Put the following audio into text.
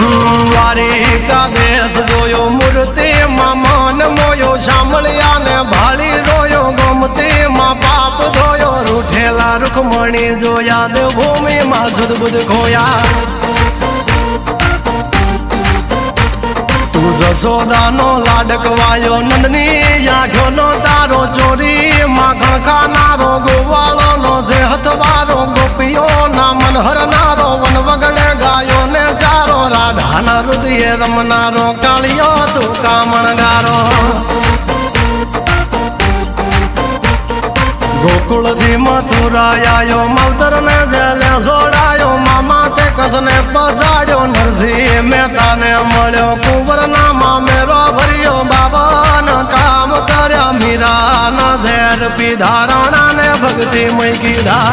દ્વારિકા દેશ જોયો મૂર્તિમાં મન મોયો સાંભળ્યા ને ભાળી રોયો ગોમતીમાં પાપ ધોયો રૂઠેલા રૂખમણી જોયા દેવભૂમિમાં સદબુદ્ધ ખોયા તું જશોદાનો લાડકવાયો નંદની આંખોનો તારો ચોરી માખણ ખાનારો ગોવાળોનો જે હથવારો ગોપીઓના મન હરનારો વન વગડે ગાયો ને ચારો રાધાના હૃદયે રમનારો કાળિયો તું કામણગારો ગોકુળથી મથુરા આયો માવતર ને જેલે જોડાયો મામા તે કસને પસાડ્યો નરસિંહ મહેતાને મળ્યો કુંવરના મામેરો ભર્યો બાબાના કામ કર્યા મીરાના ઝેર પીધા રાણાને ભક્તિ મય કીધા